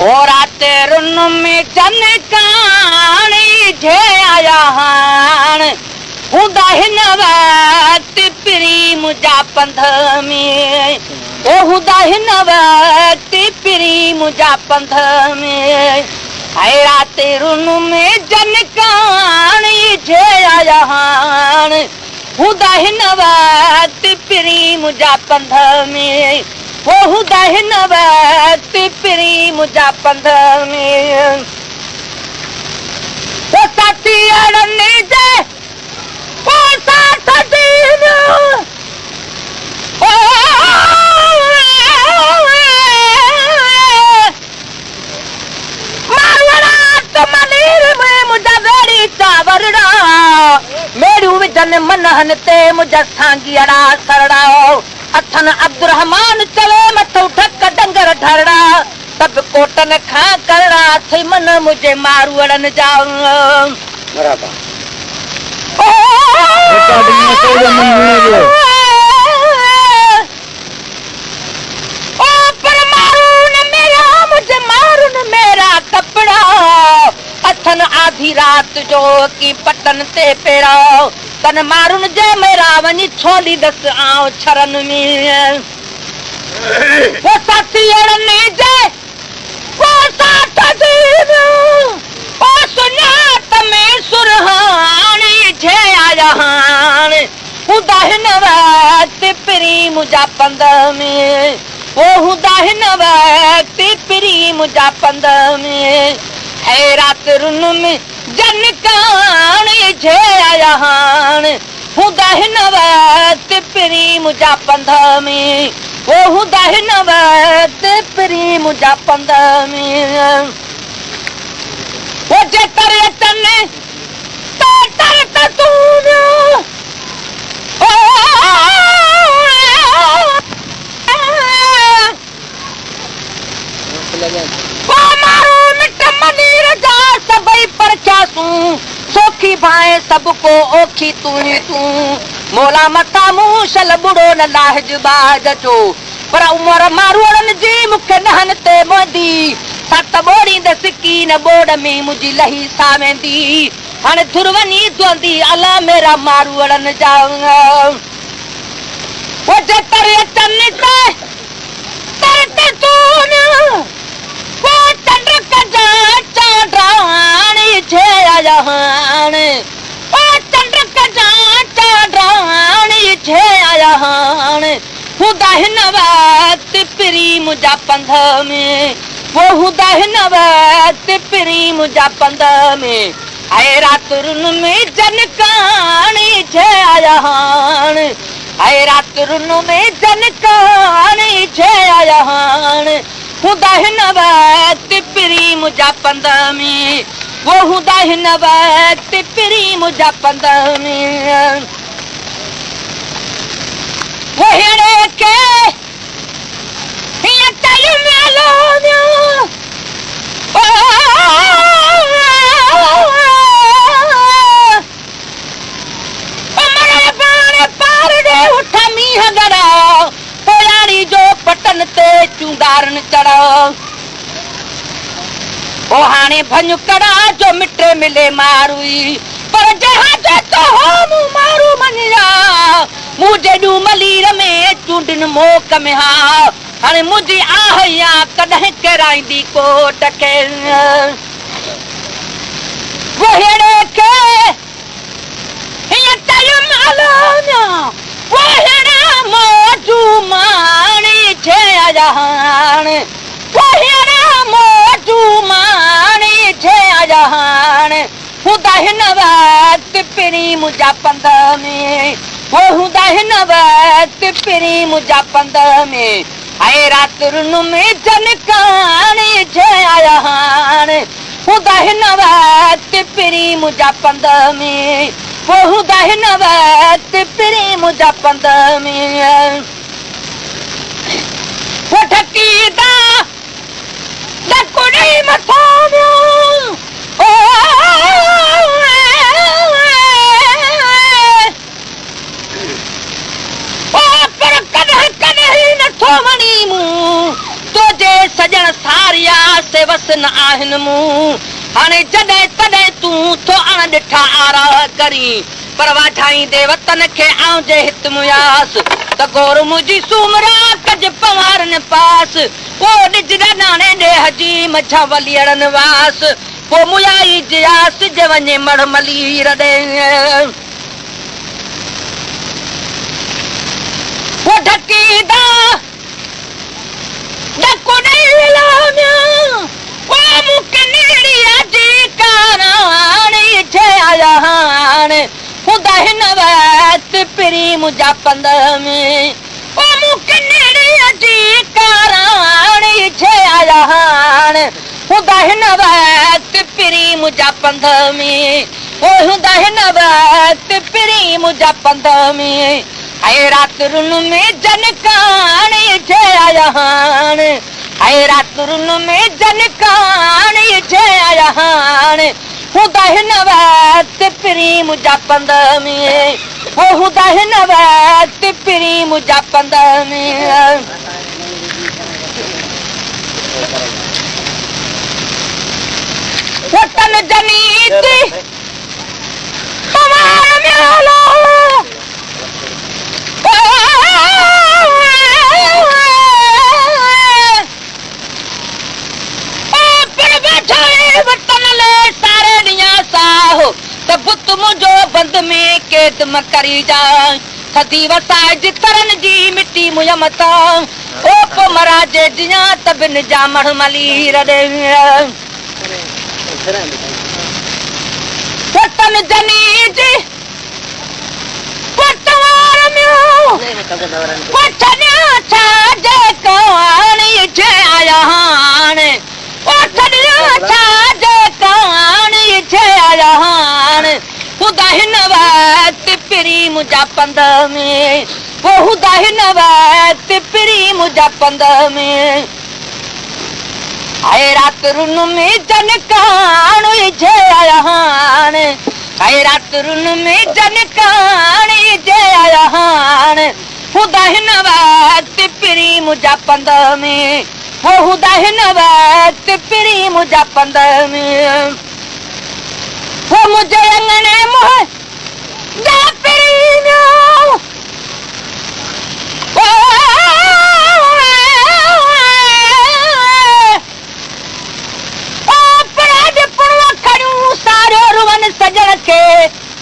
और आते रुन में जनकानी जे आया हान हुदा हिन वक्त पिरी मुजा पंध में ओ हुदा हिन वक्त पिरी मुजा पंध में है रात रुन में जनकानी जे आया हान हुदा हिन वक्त पिरी मुजा पंध में वो हुदा हिन वक्त पिरी मुजा पंध में वो साथी अड़ने जे वो साथ दीन मारवड़ा तो मनीर में मुजा वेड़ी चावरड़ा मेरू विजन मनहन ते मुजा सांगियड़ा सरड़ा अथन अब्दुरहमान चले मथो ठक डंगर ढरड़ा तब कोटन खा करड़ा थे मन मुझे मारू अड़न जाओ बराबर पर मारून मेरा मुझे मारून मेरा कपड़ा अथन आधी रात जो की पटन ते पेड़ा तन मारून जे मेरा वनी छोली दस आओ छरन में वो साथी अड़ने जे वो साथ दीन ओ सुनात में सुरहानी जे आया हान हुदा हिन वक्त पिरी मुजा पंध में वो हुदा हिन वक्त पिरी मुजा पंध में है रात रुन में जनकानी जे आया हान हुदा हिन वक्त पिरी मुजा पंध में वो हुदा हिन वक्त पिरी मुजा पंध में वो जे करे तने तर तून वो मारो मिट मनीर जा सबई पर चासू सोखी भाए सबको ओखी तू ही तू मोला मथा मूशल बुढ़ो न लाहज बाज जो पर उमर मारोड़न जी मुख नहन ते मोदी सत बोड़ी द सिकी न बोड़ में मुझी लही सावेंदी हन धुरवनी दोंदी अला मेरा मारोड़न जाऊंगा वो जे तरे तन्ने ते तू न वो तंड्रक जा चांद्रानी जे आया हान ओ तंड्रक जा चांद्रानी जे आया हान हुदा हिन वक्त पिरी मुजा पंध में वो हुदा हिन वक्त पिरी मुजा पंध में आए रात रुन में जनकानी जे आया हान आए रात रुन में जनकानी जे आया हान हुदा हिन वक्त पिरी मुजा पंध में वो हुदा हिन वक्त पिरी मुजा पंध में वो हेड़े के हिय तयु मेलो मरे बाण पार दे उठा मीह गड़ा होयारी जो पटन ते चुंगारन चढ़ो ओ हाने भंज कड़ा जो मिटे मिले मारुई पर जहाज तो हम मारू मनिया मुझे डू मलीर में चुंडन मोक में हा हाने मुझी आहया कदह कराईंदी कोट के वो हेड़े के हिय तयु मालोन्या वो हेड़ा मोजू मानी जे आया हान वो हेड़ा मोजू मानी जे आया हान हुदा हिन वक्त पिरी मुजा पंध में वो हुदा हिन वक्त पिरी मुजा पंध में आए रात रुन में जनकानी जे आया हान हुदा हिन वक्त पिरी मुजा पंध में वो हुदा हिन वक्त पिरी मुजा पंध में वो ठकीदा दकुड़ी मथानो पर कदह कदह न थोवनी न आहिनि मूं हाणे जॾहिं तॾहिं तूं थो अण ॾिठा आरा करी पर वाठाईंदे वतन खे आऊं जे हित मुयास त गोर मुंहिंजी सूमरा कज पवारनि पास पोइ ॾिज नाणे ॾेह जी मछा वलियड़नि वास पोइ मुयाई जियास जे वञे मड़ मलीर ॾे पोइ ढकीदा ढको ॾेई लामिया पोइ मूंखे नेड़ीअ जी काराणी छे आया हाणे खुदा हिन वक्त पिरी मुंहिंजा पंध में पोइ मूंखे नेड़ीअ जी काराणी छे आया हाणे खुदा हिन वक्त पिरी मुंहिंजा पंध में पोइ खुदा हिन वक्त पिरी मुंहिंजा पंध में ऐं रातरुनि में जनकाणी छे आया हाणे ऐं रातरुनि में जनकाणी छे आया हाणे खुदा हिन वक्त पिरी मुंहिंजा पंध में पोइ खुदा हिन वक्त पिरी मुंहिंजा पंध में वतन जनीत तमाम म्यालो वतन ले सारे ॾींहं साहो त बुत मुंहिंजो बंद में कैद म करी जा थदी वसाए जितरनि जी मिटी मुंहिंजा मथां ओ पोइ मराजे जियां त बिन जा मड़ मलीर ॾे वतन जनीत पटवार में पटनिया छा जे कहाणी छे आया हाणे पटनिया छा जे कहाणी छे आया हाणे खुदा हिन वक्त पिरी मुंहिंजा पंध में पोइ खुदा हिन वक्त पिरी मुंहिंजा पंध में ऐं रातरुनि में जनकाणी छे आया हाणे ऐं रातरुनि में जनकाणी छे आया हाणे खुदा हिन वक्त पिरी मुंहिंजा पंध में पोइ खुदा हिन वक्त पिरी मुंहिंजा पंध में पोइ मुंहिंजे अंगणे मोह जा पिरी वियो सजण खे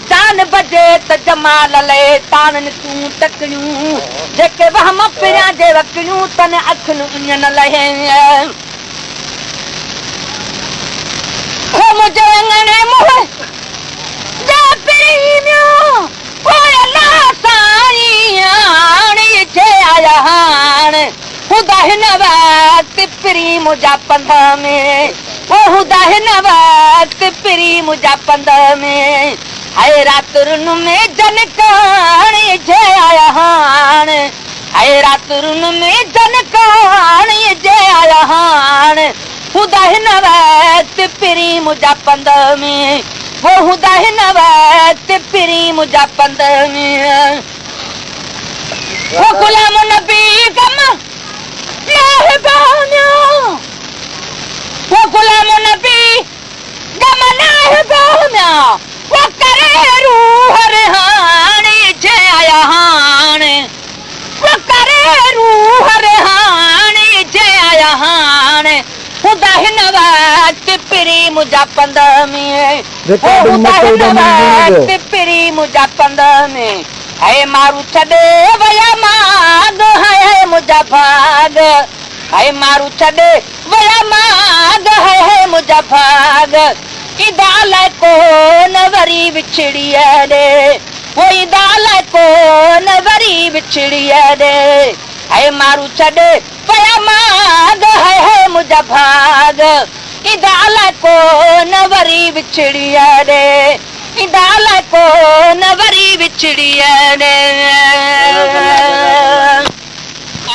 जान बजे त जमाल ले ताननि तूं टकरियूं जेके वहम पिरियां जे वकिलियूं तन अखियूं उञन लहे मुंहिंजे अंगणे मुंहुं जा पिरी वियो पोइ अलाह साईं हाणे छे आया हाणे खुदा हिन वक्त पिरी मुंहिंजा पंध में पोइ खुदा हिन वक्त पिरी मुंहिंजा पंध में ऐं रातरुनि में जनकाणी छे आया हाणे ऐं रातरुनि में जनकाणी छे आया हाणे खुदा हिन वक्त पिरी मुंहिंजा पंध में पोइ खुदा हिन वक्त पिरी मुंहिंजा पंध में वो गुलाम नबी कम वो गुलाम नबी गम नाहिबाना वो करे रूह रिहानी छे आया हाणे वो करे रूह रिहानी छे आया हाणे खुदा हिन वक्त पिरी मुंहिंजा पंध में खुदा हिन वक्त पिरी मुंहिंजा पंध में ऐं मारू छॾे वया माग है मुंहिंजा भाग ऐं मारू छॾे वया माग है मुंहिंजा भाग इदाल कोन वरी विछड़ी ॾे वो इदाल कोन वरी विछड़ी ॾे ऐं मारू छॾे वया माग है मुंहिंजा भाग इदाल कोन वरी विछड़ी ॾे इदाल कोन वरी विछड़ी ॾे